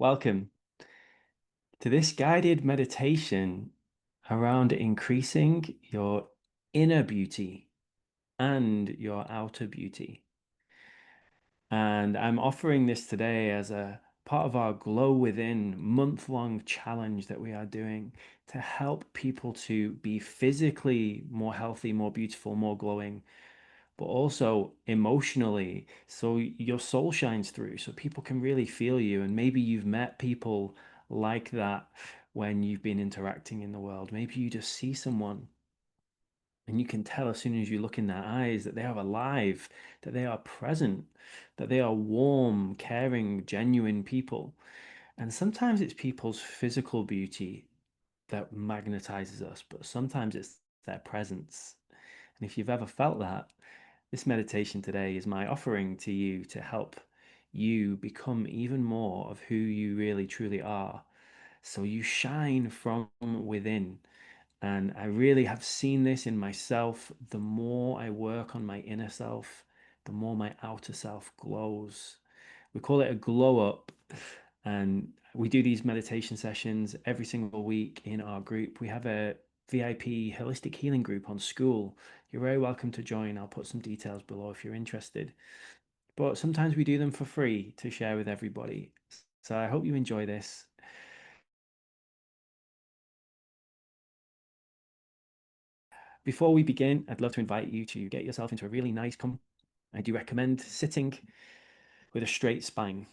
Welcome to this guided meditation around increasing your inner beauty and your outer beauty. And I'm offering this today as a part of our Glow Within month-long challenge that we are doing to help people to be physically more healthy, more beautiful, more glowing, but also emotionally, so your soul shines through, so people can really feel you. And maybe you've met people like that when you've been interacting in the world. Maybe you just see someone and you can tell as soon as you look in their eyes that they are alive, that they are present, that they are warm, caring, genuine people. And sometimes it's people's physical beauty that magnetizes us, but sometimes it's their presence. And if you've ever felt that, this meditation today is my offering to you to help you become even more of who you really truly are. So you shine from within. And I really have seen this in myself. The more I work on my inner self, the more my outer self glows. We call it a glow up. And we do these meditation sessions every single week in our group. We have a VIP holistic healing group on School. You're very welcome to join. I'll put some details below if you're interested. But sometimes we do them for free to share with everybody. So I hope you enjoy this. Before we begin, I'd love to invite you to get yourself into a really nice I do recommend sitting with a straight spine.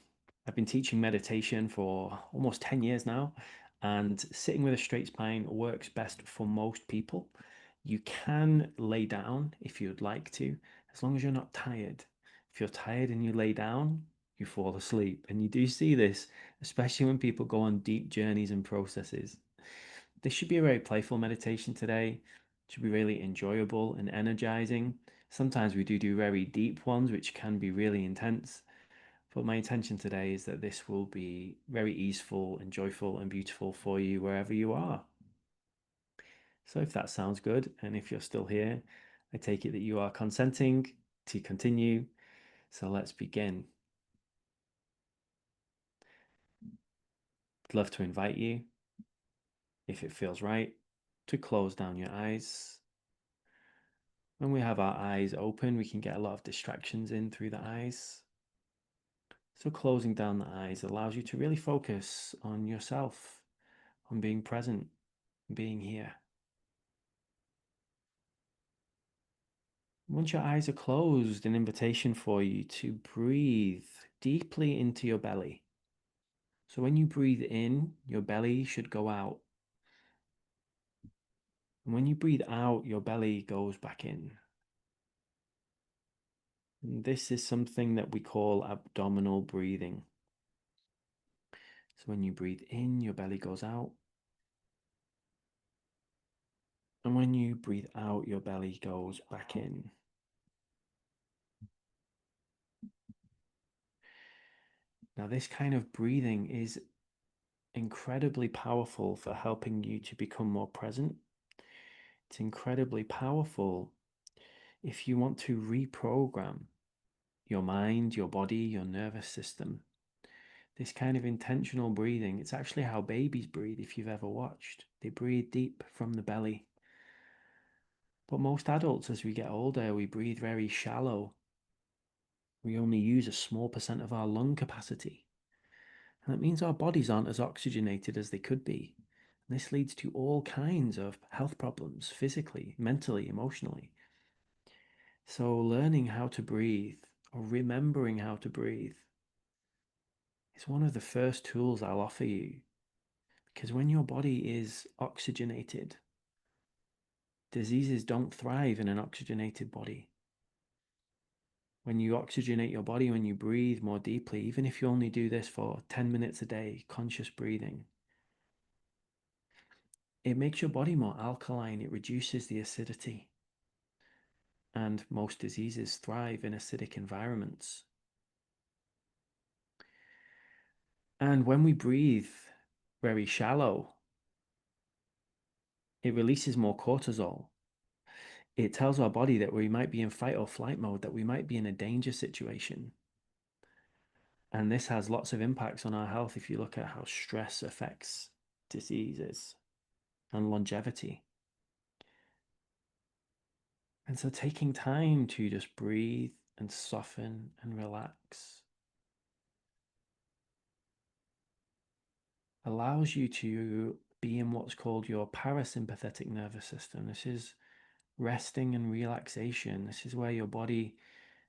I've been teaching meditation for almost 10 years now, and sitting with a straight spine works best for most people. You can lay down if you'd like to, as long as you're not tired. If you're tired and you lay down, you fall asleep. And you do see this, especially when people go on deep journeys and processes. This should be a very playful meditation today. It should be really enjoyable and energizing. Sometimes we do very deep ones, which can be really intense. But my intention today is that this will be very easeful and joyful and beautiful for you wherever you are. So if that sounds good, and if you're still here, I take it that you are consenting to continue. So let's begin. I'd love to invite you, if it feels right, to close down your eyes. When we have our eyes open, we can get a lot of distractions in through the eyes. So closing down the eyes allows you to really focus on yourself, on being present, being here. Once your eyes are closed, an invitation for you to breathe deeply into your belly. So when you breathe in, your belly should go out. And when you breathe out, your belly goes back in. And this is something that we call abdominal breathing. So when you breathe in, your belly goes out. And when you breathe out, your belly goes back in. Now, this kind of breathing is incredibly powerful for helping you to become more present. It's incredibly powerful if you want to reprogram your mind, your body, your nervous system. This kind of intentional breathing, it's actually how babies breathe if you've ever watched. They breathe deep from the belly. But most adults, as we get older, we breathe very shallow. We only use a small percent of our lung capacity. And that means our bodies aren't as oxygenated as they could be. And this leads to all kinds of health problems, physically, mentally, emotionally. So learning how to breathe, or remembering how to breathe, is one of the first tools I'll offer you. Because when your body is oxygenated, diseases don't thrive in an oxygenated body. When you oxygenate your body, when you breathe more deeply, even if you only do this for 10 minutes a day, conscious breathing, it makes your body more alkaline, it reduces the acidity. And most diseases thrive in acidic environments. And when we breathe very shallow, it releases more cortisol. It tells our body that we might be in fight or flight mode, that we might be in a danger situation. And this has lots of impacts on our health if you look at how stress affects diseases and longevity. And so taking time to just breathe and soften and relax allows you to be in what's called your parasympathetic nervous system. This is resting and relaxation. This is where your body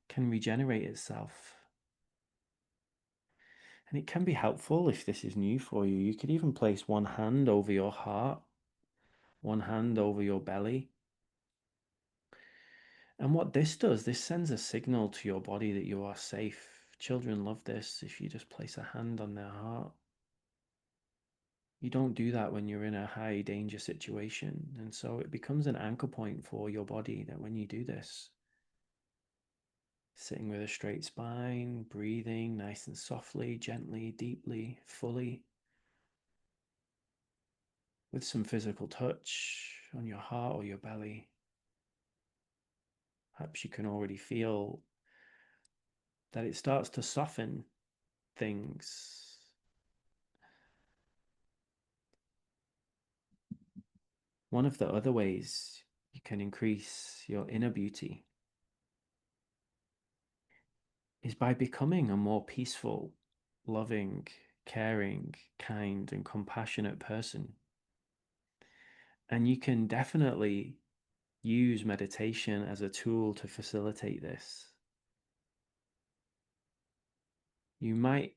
can regenerate itself. And it can be helpful if this is new for you. You could even place one hand over your heart, one hand over your belly. And what this does, this sends a signal to your body that you are safe. Children love this if you just place a hand on their heart. You don't do that when you're in a high danger situation. And so it becomes an anchor point for your body that when you do this, sitting with a straight spine, breathing nice and softly, gently, deeply, fully, with some physical touch on your heart or your belly. Perhaps you can already feel that it starts to soften things. One of the other ways you can increase your inner beauty is by becoming a more peaceful, loving, caring, kind, and compassionate person. And you can definitely use meditation as a tool to facilitate this. You might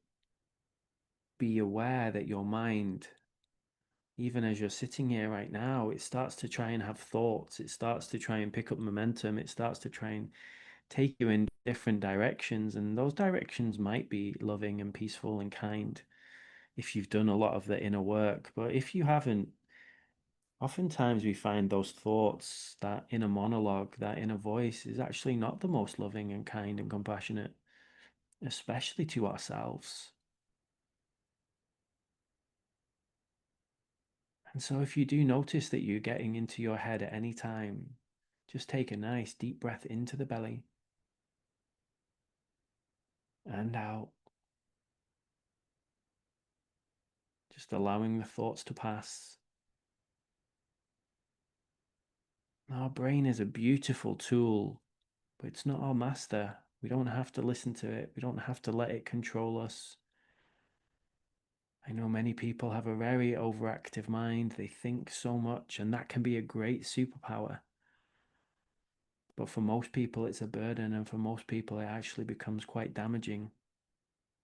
be aware that your mind, even as you're sitting here right now, it starts to try and have thoughts. It starts to try and pick up momentum. It starts to try and take you in different directions. And those directions might be loving and peaceful and kind if you've done a lot of the inner work. But if you haven't, oftentimes we find those thoughts, that inner monologue, that inner voice is actually not the most loving and kind and compassionate, especially to ourselves. And so if you do notice that you're getting into your head at any time, just take a nice deep breath into the belly and out, just allowing the thoughts to pass. Our brain is a beautiful tool, but it's not our master. We don't have to listen to it. We don't have to let it control us. I know many people have a very overactive mind. They think so much, and that can be a great superpower. But for most people, it's a burden, and for most people, it actually becomes quite damaging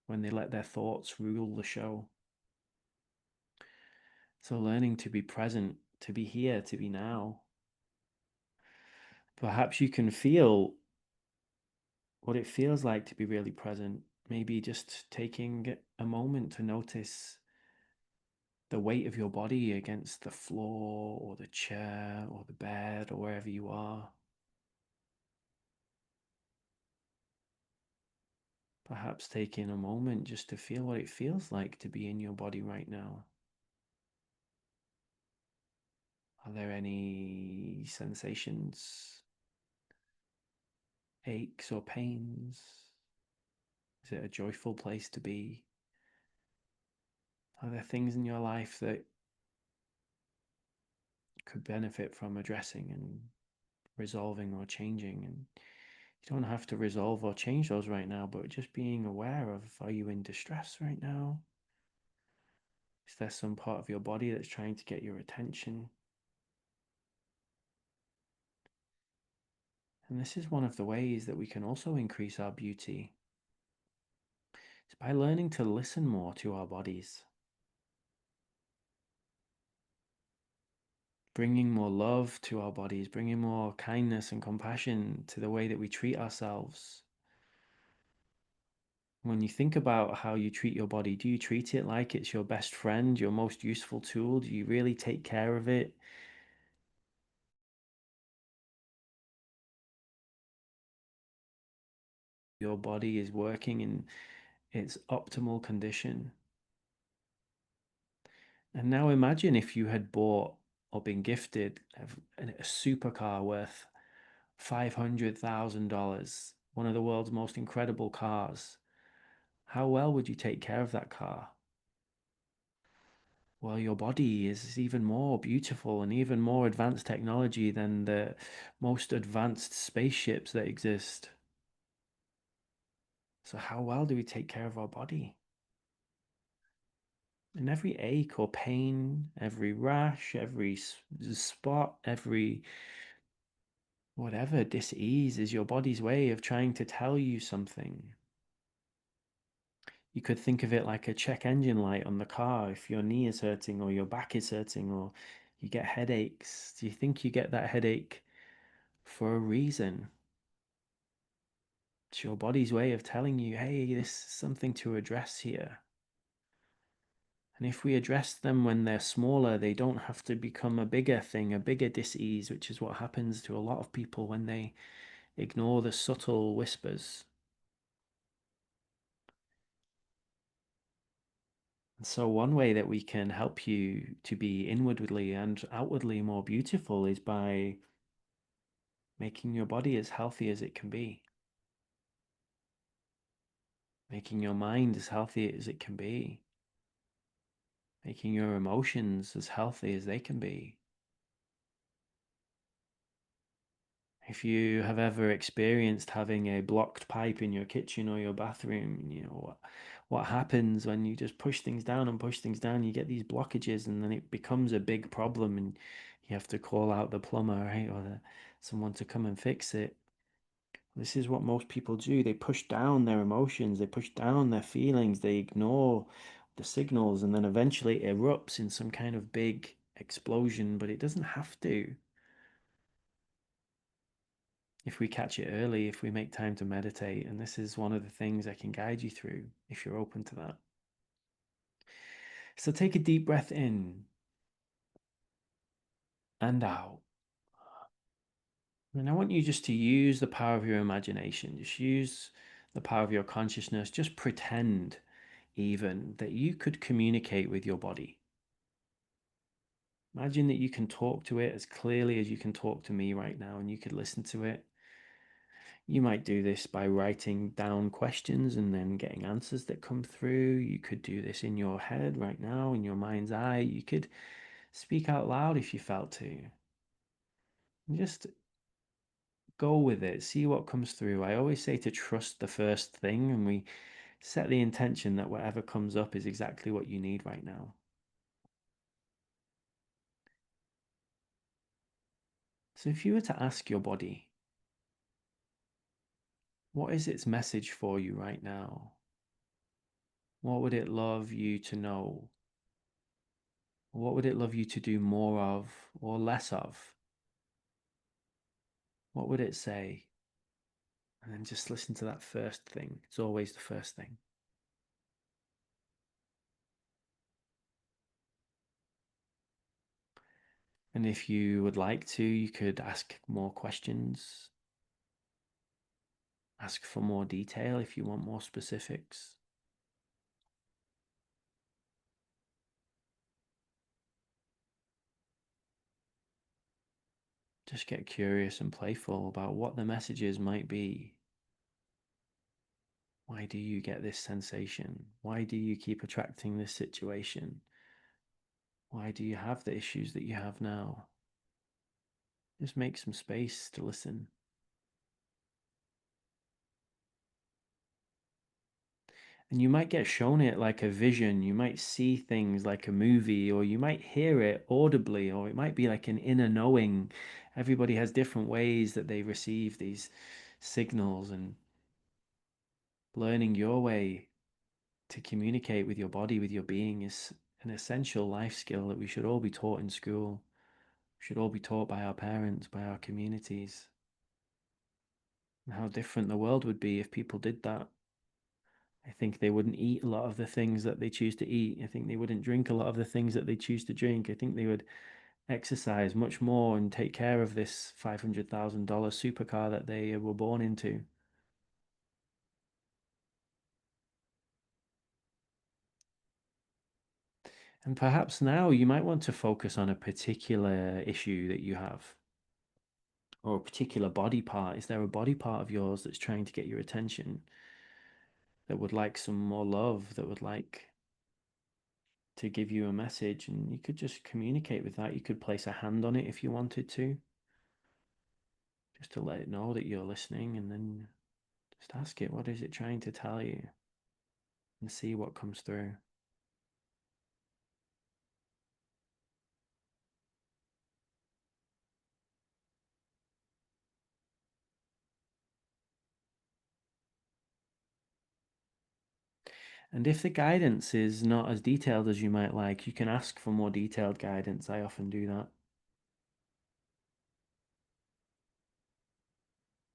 when they let their thoughts rule the show. So learning to be present, to be here, to be now. Perhaps you can feel what it feels like to be really present. Maybe just taking a moment to notice the weight of your body against the floor or the chair or the bed or wherever you are. Perhaps taking a moment just to feel what it feels like to be in your body right now. Are there any sensations, aches or pains? Is it a joyful place to be? Are there things in your life that could benefit from addressing and resolving or changing? And you don't have to resolve or change those right now, but just being aware of, are you in distress right now? Is there some part of your body that's trying to get your attention? And this is one of the ways that we can also increase our beauty. It's by learning to listen more to our bodies, bringing more love to our bodies, bringing more kindness and compassion to the way that we treat ourselves. When you think about how you treat your body, do you treat it like it's your best friend, your most useful tool? Do you really take care of it? Your body is working in its optimal condition. And now imagine if you had bought or been gifted a supercar worth $500,000, one of the world's most incredible cars. How well would you take care of that car? Well, your body is even more beautiful and even more advanced technology than the most advanced spaceships that exist. So, how well do we take care of our body? And every ache or pain, every rash, every spot, every whatever dis-ease is your body's way of trying to tell you something. You could think of it like a check engine light on the car. If your knee is hurting or your back is hurting or you get headaches, do you think you get that headache for a reason? It's your body's way of telling you, hey, this is something to address here. And if we address them when they're smaller, they don't have to become a bigger thing, a bigger dis-ease, which is what happens to a lot of people when they ignore the subtle whispers. And so one way that we can help you to be inwardly and outwardly more beautiful is by making your body as healthy as it can be, making your mind as healthy as it can be, making your emotions as healthy as they can be. If you have ever experienced having a blocked pipe in your kitchen or your bathroom, you know what happens when you just push things down and push things down, you get these blockages and then it becomes a big problem and you have to call out the plumber, right? Or someone to come and fix it. This is what most people do. They push down their emotions, they push down their feelings, they ignore the signals, and then eventually it erupts in some kind of big explosion, but it doesn't have to. If we catch it early, if we make time to meditate, and this is one of the things I can guide you through if you're open to that. So take a deep breath in and out. And I want you just to use the power of your imagination, just use the power of your consciousness, just pretend even that you could communicate with your body. Imagine that you can talk to it as clearly as you can talk to me right now, and you could listen to it. You might do this by writing down questions and then getting answers that come through. You could do this in your head right now, in your mind's eye. You could speak out loud if you felt to. Just go with it, see what comes through. I always say to trust the first thing, and we set the intention that whatever comes up is exactly what you need right now. So if you were to ask your body, what is its message for you right now? What would it love you to know? What would it love you to do more of or less of? What would it say? And then just listen to that first thing. It's always the first thing. And if you would like to, you could ask more questions, ask for more detail if you want more specifics. Just get curious and playful about what the messages might be. Why do you get this sensation? Why do you keep attracting this situation? Why do you have the issues that you have now? Just make some space to listen. And you might get shown it like a vision. You might see things like a movie, or you might hear it audibly, or it might be like an inner knowing. Everybody has different ways that they receive these signals, and learning your way to communicate with your body, with your being, is an essential life skill that we should all be taught in school. We should all be taught by our parents, by our communities. And how different the world would be if people did that. I think they wouldn't eat a lot of the things that they choose to eat. I think they wouldn't drink a lot of the things that they choose to drink. I think they would exercise much more and take care of this $500,000 supercar that they were born into. And perhaps now you might want to focus on a particular issue that you have, or a particular body part. Is there a body part of yours that's trying to get your attention? that would like some more love, that would like to give you a message, and you could just communicate with that. You could place a hand on it if you wanted to, just to let it know that you're listening, and then just ask it, what is it trying to tell you? And see what comes through. And if the guidance is not as detailed as you might like, you can ask for more detailed guidance. I often do that.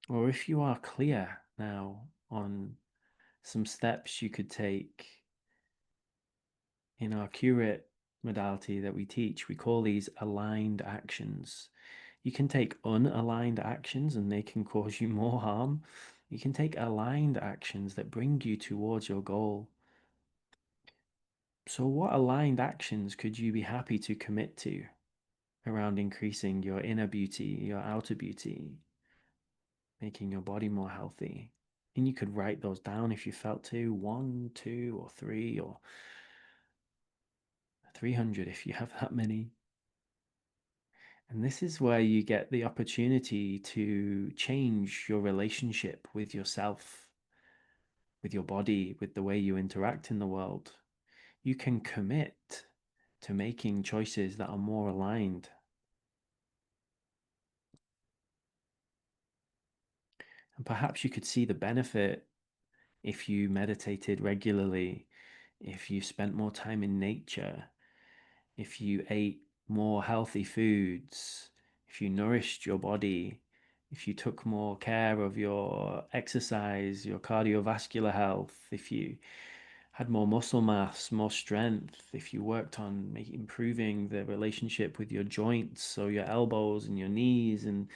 Or if you are clear now on some steps you could take in our q-rit modality that we teach, we call these aligned actions. You can take unaligned actions and they can cause you more harm. You can take aligned actions that bring you towards your goal. So, what aligned actions could you be happy to commit to around increasing your inner beauty, your outer beauty, making your body more healthy? And you could write those down if you felt to, 1, 2, or 3, or 300 if you have that many. And this is where you get the opportunity to change your relationship with yourself, with your body, with the way you interact in the world. You can commit to making choices that are more aligned. And perhaps you could see the benefit if you meditated regularly, if you spent more time in nature, if you ate more healthy foods, if you nourished your body, if you took more care of your exercise, your cardiovascular health, if you had more muscle mass, more strength, if you worked on improving the relationship with your joints, so your elbows and your knees and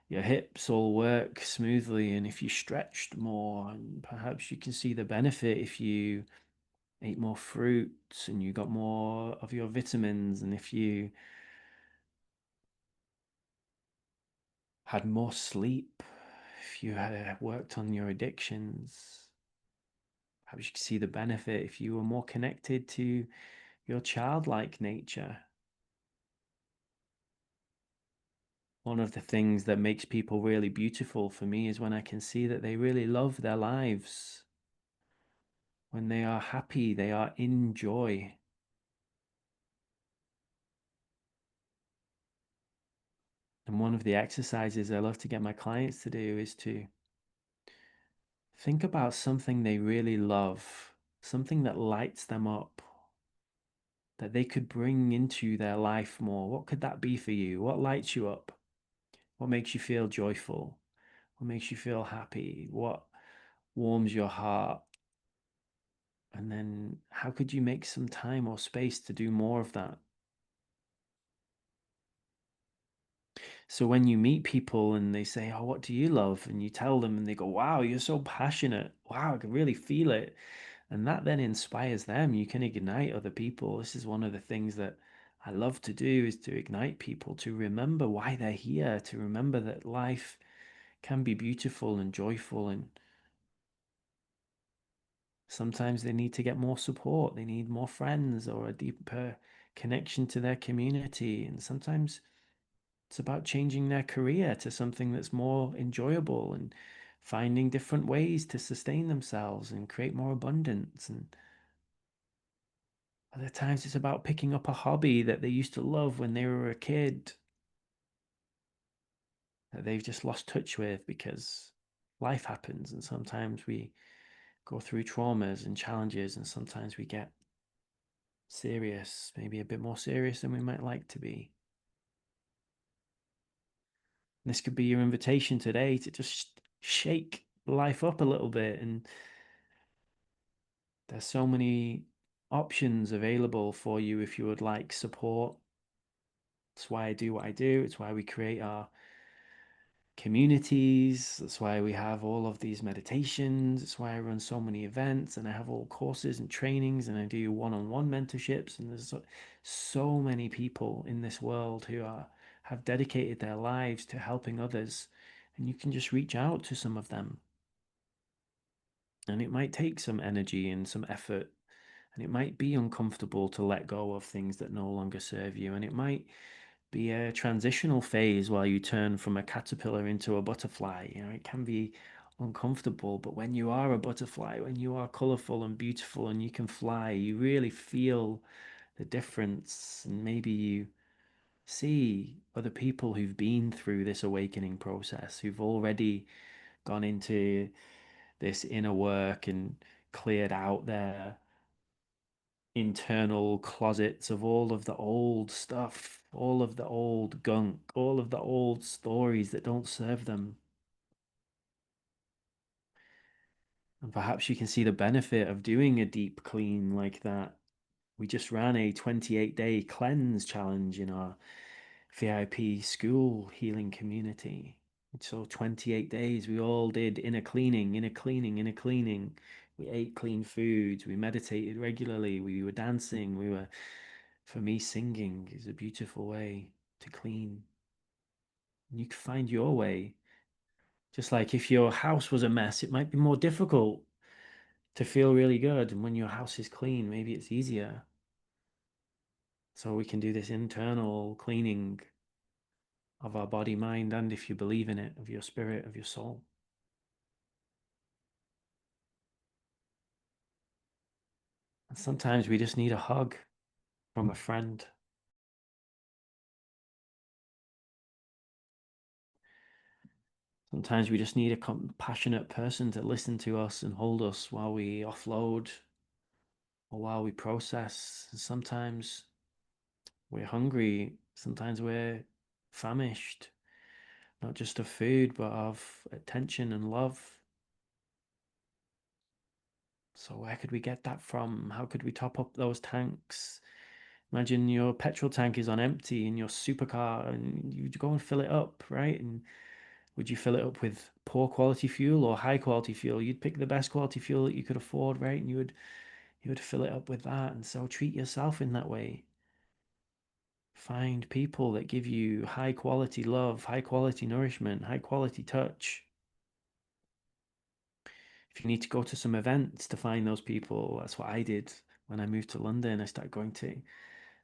your hips all work smoothly, and if you stretched more, and perhaps you can see the benefit if you ate more fruits and you got more of your vitamins, and if you had more sleep, if you had worked on your addictions, perhaps you could see the benefit if you were more connected to your childlike nature. One of the things that makes people really beautiful for me is when I can see that they really love their lives, when they are happy, they are in joy. And one of the exercises I love to get my clients to do is to think about something they really love, something that lights them up, that they could bring into their life more. What could that be for you? What lights you up? What makes you feel joyful? What makes you feel happy? What warms your heart? And then how could you make some time or space to do more of that? So when you meet people and they say, "Oh, what do you love?" and you tell them and they go, "Wow, you're so passionate. Wow, I can really feel it." And that then inspires them. You can ignite other people. This is one of the things that I love to do, is to ignite people to remember why they're here, to remember that life can be beautiful and joyful, and sometimes they need to get more support. They need more friends or a deeper connection to their community. And sometimes it's about changing their career to something that's more enjoyable and finding different ways to sustain themselves and create more abundance. And other times it's about picking up a hobby that they used to love when they were a kid that they've just lost touch with because life happens. And sometimes we go through traumas and challenges, and sometimes we get serious, maybe a bit more serious than we might like to be. And this could be your invitation today to just shake life up a little bit. And there's so many options available for you if you would like support. That's why I do what I do. It's why we create our communities. That's why we have all of these meditations. It's why I run so many events and I have all courses and trainings and I do one-on-one mentorships. And there's so many people in this world who have dedicated their lives to helping others. And you can just reach out to some of them. And it might take some energy and some effort, and it might be uncomfortable to let go of things that no longer serve you. And it might be a transitional phase while you turn from a caterpillar into a butterfly. It can be uncomfortable, but when you are a butterfly, when you are colorful and beautiful and you can fly, you really feel the difference. And maybe you see other people who've been through this awakening process, who've already gone into this inner work and cleared out their internal closets of all of the old stuff, all of the old gunk, all of the old stories that don't serve them. And perhaps you can see the benefit of doing a deep clean like that. We just ran a 28-day cleanse challenge in our VIP school healing community. So 28 days, we all did inner cleaning, inner cleaning, inner cleaning. We ate clean foods, we meditated regularly, we were dancing, for me, singing is a beautiful way to clean. You can find your way. Just like if your house was a mess, it might be more difficult to feel really good. And when your house is clean, maybe it's easier. So we can do this internal cleaning of our body, mind, and if you believe in it, of your spirit, of your soul. And sometimes we just need a hug from a friend. Sometimes we just need a compassionate person to listen to us and hold us while we offload or while we process. Sometimes we're hungry. Sometimes we're famished, not just of food, but of attention and love. So, where could we get that from? How could we top up those tanks? Imagine your petrol tank is on empty in your supercar and you go and fill it up, right? And would you fill it up with poor quality fuel or high quality fuel? You'd pick the best quality fuel that you could afford, right? And you would fill it up with that. And so treat yourself in that way. Find people that give you high quality love, high quality nourishment, high quality touch. If you need to go to some events to find those people, that's what I did when I moved to London. I started going to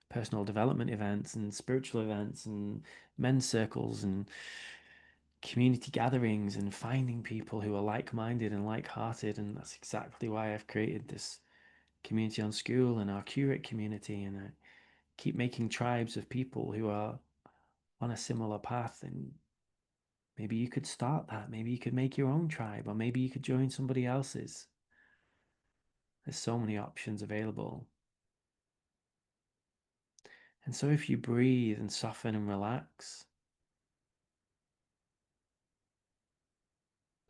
personal development events and spiritual events and men's circles and community gatherings and finding people who are like-minded and like-hearted. And that's exactly why I've created this community on school and our q-rit community. And I keep making tribes of people who are on a similar path. And maybe you could start that. Maybe you could make your own tribe, or maybe you could join somebody else's. There's so many options available. And so if you breathe and soften and relax,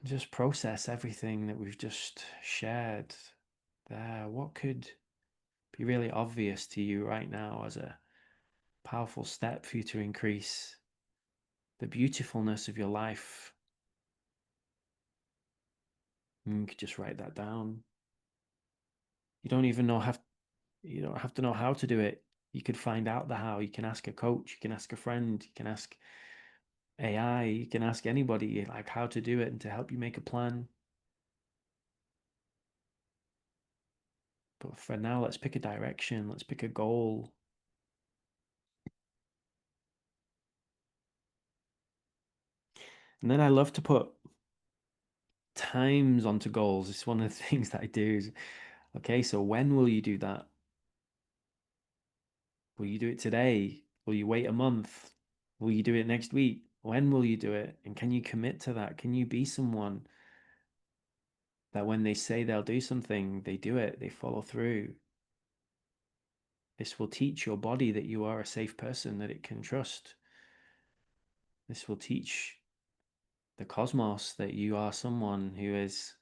just process everything that we've just shared there. What could be really obvious to you right now as a powerful step for you to increase the beautifulness of your life? And you could just write that down. You don't even know have you don't have to know how to do it. You could find out the how. You can ask a coach, you can ask a friend, you can ask AI, you can ask anybody like how to do it and to help you make a plan. But for now, let's pick a direction, let's pick a goal. And then I love to put times onto goals. It's one of the things that I do is, okay, so when will you do that? Will you do it today? Will you wait a month? Will you do it next week? When will you do it? And can you commit to that? Can you be someone that when they say they'll do something, they do it, they follow through? This will teach your body that you are a safe person, that it can trust. This will teach the cosmos that you are someone who is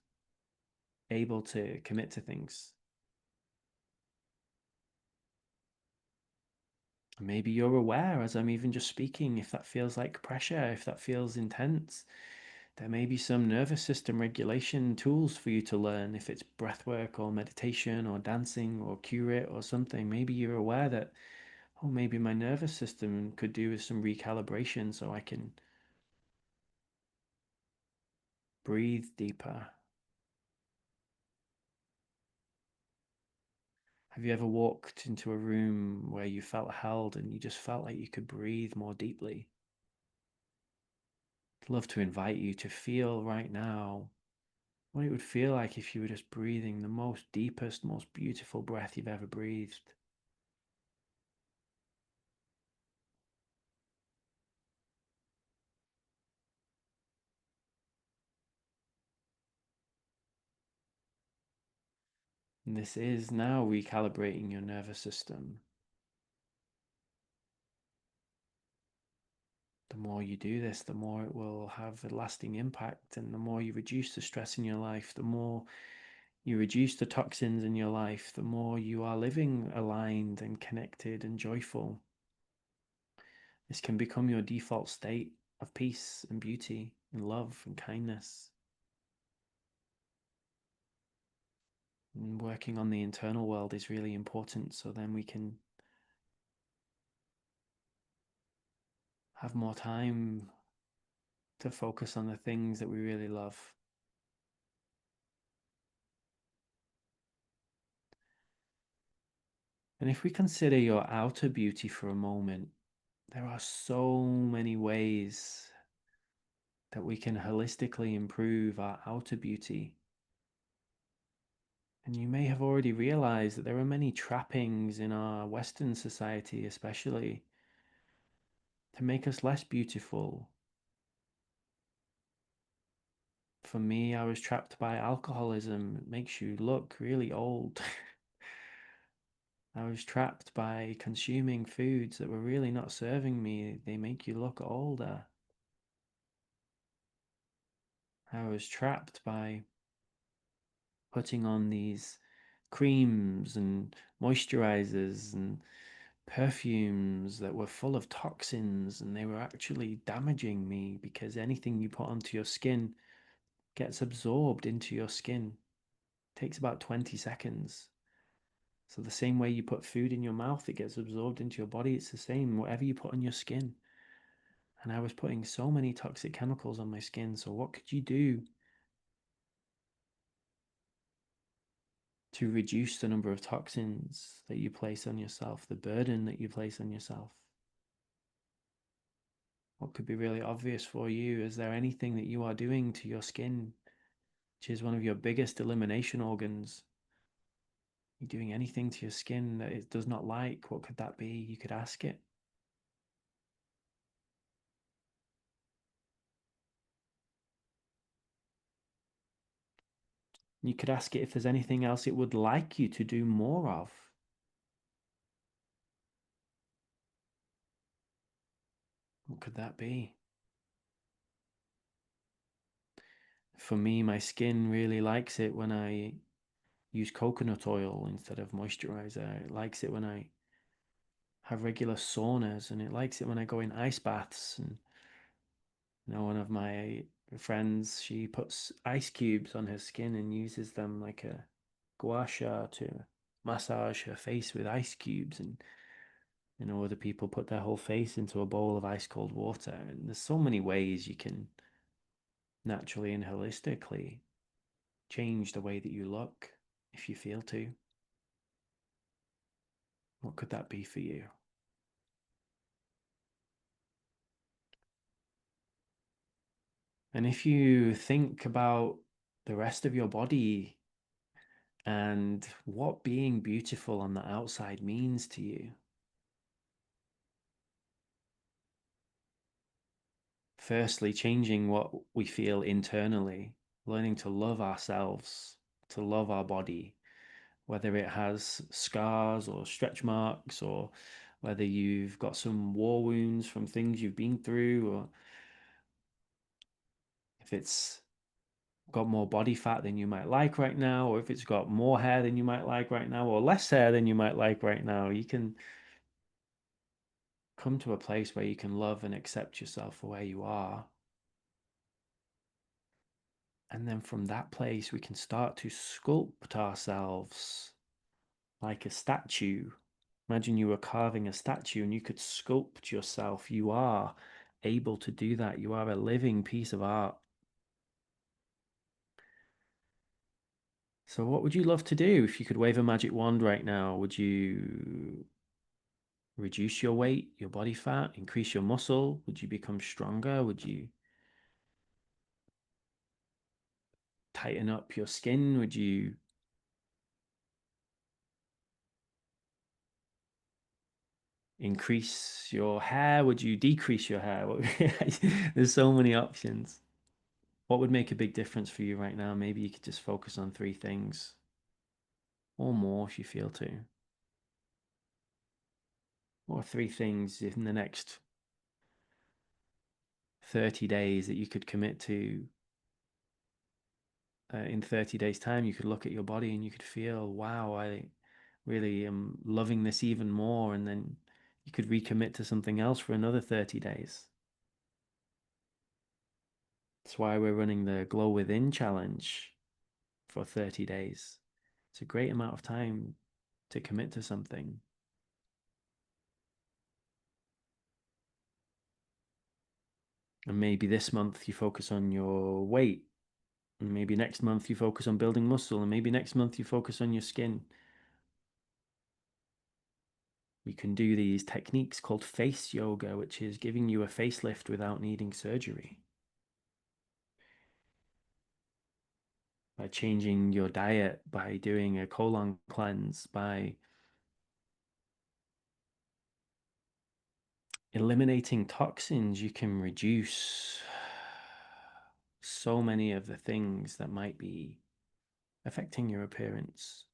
able to commit to things. Maybe you're aware as I'm even just speaking, if that feels like pressure, if that feels intense, there may be some nervous system regulation tools for you to learn. If it's breath work or meditation or dancing or q-rit or something, maybe you're aware that, oh, maybe my nervous system could do with some recalibration so I can breathe deeper, Have you ever walked into a room where you felt held and you just felt like you could breathe more deeply? I'd love to invite you to feel right now what it would feel like if you were just breathing the most deepest, most beautiful breath you've ever breathed. And this is now recalibrating your nervous system. The more you do this, the more it will have a lasting impact. And the more you reduce the stress in your life, the more you reduce the toxins in your life, the more you are living aligned and connected and joyful. This can become your default state of peace and beauty and love and kindness. And working on the internal world is really important, so then we can have more time to focus on the things that we really love. And if we consider your outer beauty for a moment, there are so many ways that we can holistically improve our outer beauty. And you may have already realized that there are many trappings in our Western society, especially, to make us less beautiful. For me, I was trapped by alcoholism. It makes you look really old. I was trapped by consuming foods that were really not serving me. They make you look older. I was trapped by putting on these creams and moisturizers and perfumes that were full of toxins, and they were actually damaging me because anything you put onto your skin gets absorbed into your skin. It takes about 20 seconds. So the same way you put food in your mouth, it gets absorbed into your body. It's the same, whatever you put on your skin. And I was putting so many toxic chemicals on my skin. So what could you do to reduce the number of toxins that you place on yourself, the burden that you place on yourself? What could be really obvious for you? Is there anything that you are doing to your skin, which is one of your biggest elimination organs? You're doing anything to your skin that it does not like? What could that be? You could ask it. You could ask it if there's anything else it would like you to do more of. What could that be? For me, my skin really likes it when I use coconut oil instead of moisturizer. It likes it when I have regular saunas, and it likes it when I go in ice baths. And one of my friends, she puts ice cubes on her skin and uses them like a gua sha to massage her face with ice cubes. And other people put their whole face into a bowl of ice cold water. And there's so many ways you can naturally and holistically change the way that you look if you feel to. What could that be for you? And if you think about the rest of your body and what being beautiful on the outside means to you, firstly, changing what we feel internally, learning to love ourselves, to love our body, whether it has scars or stretch marks, or whether you've got some war wounds from things you've been through, or if it's got more body fat than you might like right now, or if it's got more hair than you might like right now, or less hair than you might like right now. You can come to a place where you can love and accept yourself for where you are. And then from that place, we can start to sculpt ourselves like a statue. Imagine you were carving a statue and you could sculpt yourself. You are able to do that. You are a living piece of art. So what would you love to do if you could wave a magic wand right now? Would you reduce your weight, your body fat, increase your muscle? Would you become stronger? Would you tighten up your skin? Would you increase your hair? Would you decrease your hair? There's so many options. What would make a big difference for you right now? Maybe you could just focus on three things or more if you feel to. Or three things in the next 30 days that you could commit to. In 30 days' time, you could look at your body and you could feel, wow, I really am loving this even more. And then you could recommit to something else for another 30 days. That's why we're running the Glow Within challenge for 30 days. It's a great amount of time to commit to something. And maybe this month you focus on your weight. And maybe next month you focus on building muscle. And maybe next month you focus on your skin. We can do these techniques called face yoga, which is giving you a facelift without needing surgery. By changing your diet, by doing a colon cleanse, by eliminating toxins, you can reduce so many of the things that might be affecting your appearance.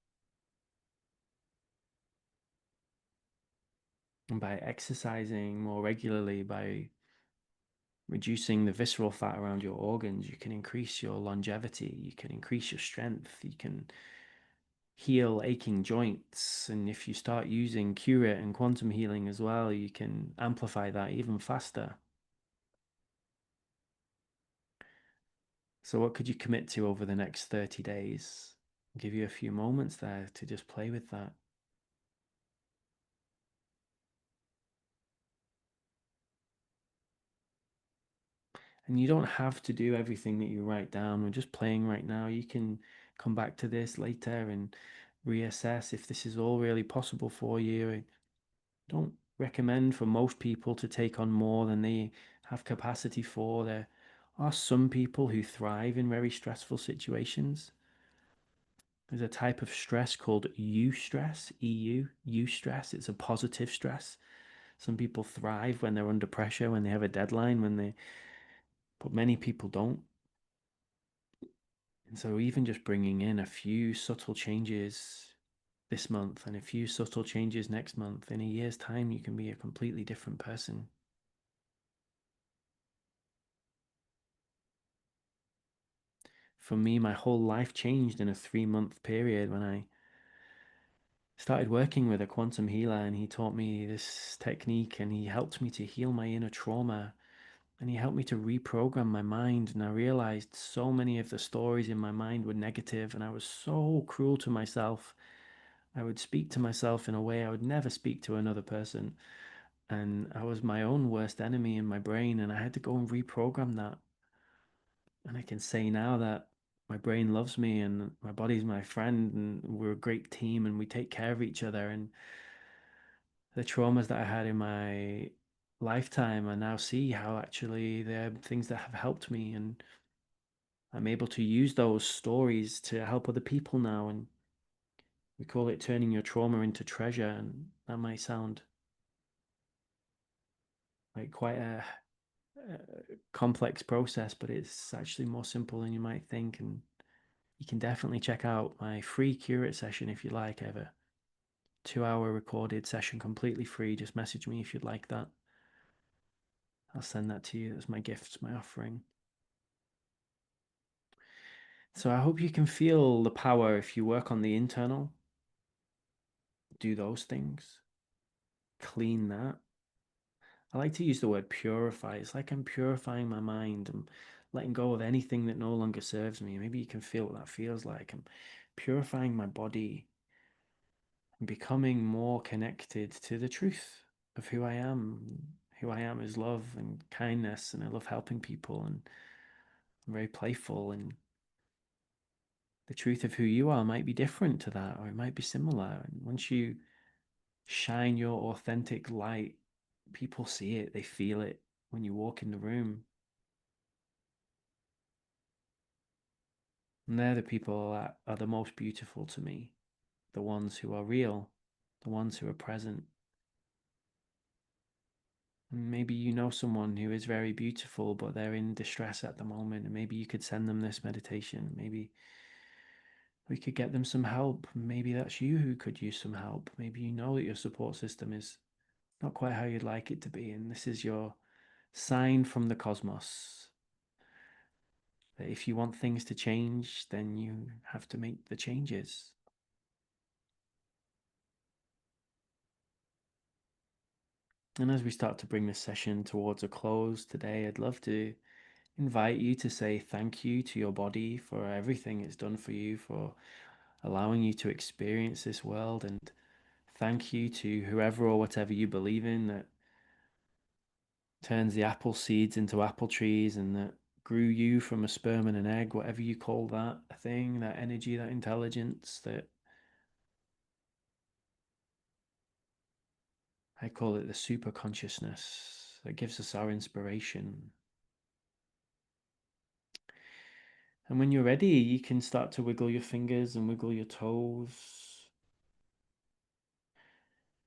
And by exercising more regularly, by reducing the visceral fat around your organs, you can increase your longevity, you can increase your strength, you can heal aching joints. And if you start using q-rit and quantum healing as well, you can amplify that even faster. So what could you commit to over the next 30 days? I'll give you a few moments there to just play with that. And you don't have to do everything that you write down. We're just playing right now. You can come back to this later and reassess if this is all really possible for you. I don't recommend for most people to take on more than they have capacity for. There are some people who thrive in very stressful situations. There's a type of stress called eustress, EU, eustress. It's a positive stress. Some people thrive when they're under pressure, when they have a deadline, but many people don't. And so even just bringing in a few subtle changes this month and a few subtle changes next month, in a year's time, you can be a completely different person. For me, my whole life changed in a 3-month period when I started working with a quantum healer, and he taught me this technique and he helped me to heal my inner trauma, and he helped me to reprogram my mind. And I realized so many of the stories in my mind were negative, and I was so cruel to myself. I would speak to myself in a way I would never speak to another person, and I was my own worst enemy in my brain, and I had to go and reprogram that. And I can say now that my brain loves me and my body's my friend, and we're a great team and we take care of each other. And the traumas that I had in my lifetime, I now see how actually they're things that have helped me, and I'm able to use those stories to help other people now. And we call it turning your trauma into treasure. And that might sound like quite a complex process, but it's actually more simple than you might think. And you can definitely check out my free q-rit session if you like. I have a 2-hour recorded session completely free. Just message me if you'd like that. I'll send that to you as my gift, my offering. So I hope you can feel the power if you work on the internal, do those things, clean that. I like to use the word purify. It's like I'm purifying my mind. I'm letting go of anything that no longer serves me. Maybe you can feel what that feels like. I'm purifying my body and becoming more connected to the truth of who I am. Who I am is love and kindness, and I love helping people, and I'm very playful, and the truth of who you are might be different to that, or it might be similar. And once you shine your authentic light, people see it, they feel it when you walk in the room. And they're the people that are the most beautiful to me, the ones who are real, the ones who are present. And maybe you know someone who is very beautiful, but they're in distress at the moment, and maybe you could send them this meditation. Maybe we could get them some help. Maybe that's you who could use some help. Maybe you know that your support system is not quite how you'd like it to be, and this is your sign from the cosmos that if you want things to change, then you have to make the changes. And as we start to bring this session towards a close today, I'd love to invite you to say thank you to your body for everything it's done for you, for allowing you to experience this world, and thank you to whoever or whatever you believe in that turns the apple seeds into apple trees and that grew you from a sperm and an egg, whatever you call that thing, that energy, that intelligence, that I call it the super consciousness that gives us our inspiration. And when you're ready, you can start to wiggle your fingers and wiggle your toes,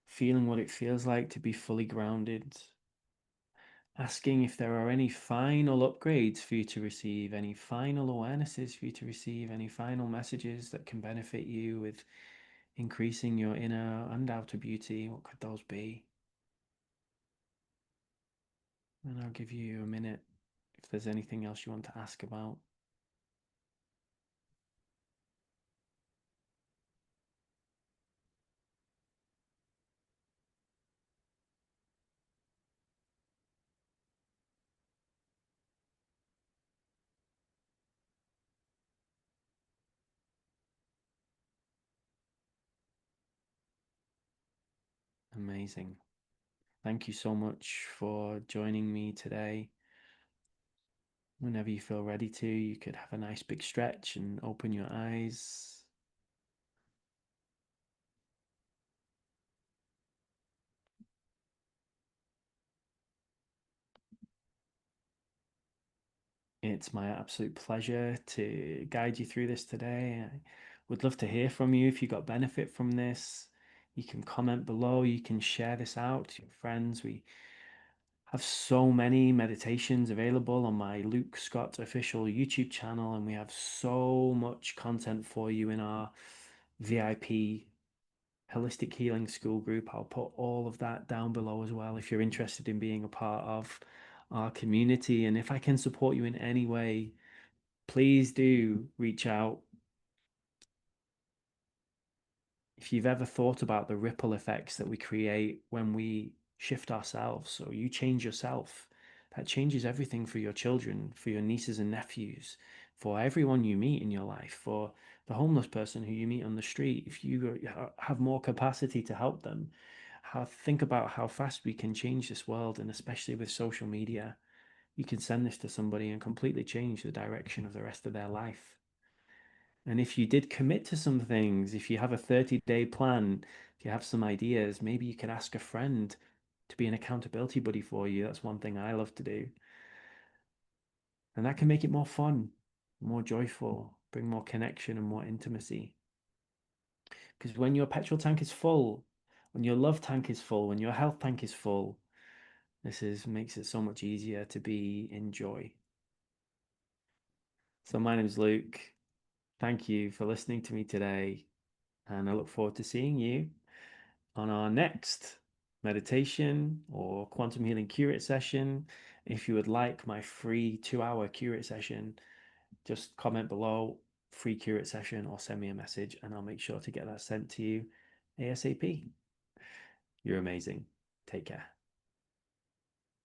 feeling what it feels like to be fully grounded, asking if there are any final upgrades for you to receive, any final awarenesses for you to receive, any final messages that can benefit you with increasing your inner and outer beauty. What could those be? And I'll give you a minute if there's anything else you want to ask about. Amazing. Thank you so much for joining me today. Whenever you feel ready to, you could have a nice big stretch and open your eyes. It's my absolute pleasure to guide you through this today. I would love to hear from you if you got benefit from this. You can comment below, you can share this out to your friends. We have so many meditations available on my Luke Scott official YouTube channel, and we have so much content for you in our VIP Holistic Healing School group. I'll put all of that down below as well if you're interested in being a part of our community. And if I can support you in any way, please do reach out. If you've ever thought about the ripple effects that we create when we shift ourselves, or you change yourself, that changes everything for your children, for your nieces and nephews, for everyone you meet in your life, for the homeless person who you meet on the street. If you have more capacity to help them, think about how fast we can change this world. And especially with social media, you can send this to somebody and completely change the direction of the rest of their life. And if you did commit to some things, if you have a 30-day plan, if you have some ideas, maybe you could ask a friend to be an accountability buddy for you. That's one thing I love to do. And that can make it more fun, more joyful, bring more connection and more intimacy. Because when your petrol tank is full, when your love tank is full, when your health tank is full, makes it so much easier to be in joy. So my name is Luke. Thank you for listening to me today, and I look forward to seeing you on our next meditation or quantum healing q-rit session. If you would like my free 2-hour q-rit session, just comment below free q-rit session or send me a message and I'll make sure to get that sent to you ASAP. You're amazing. Take care.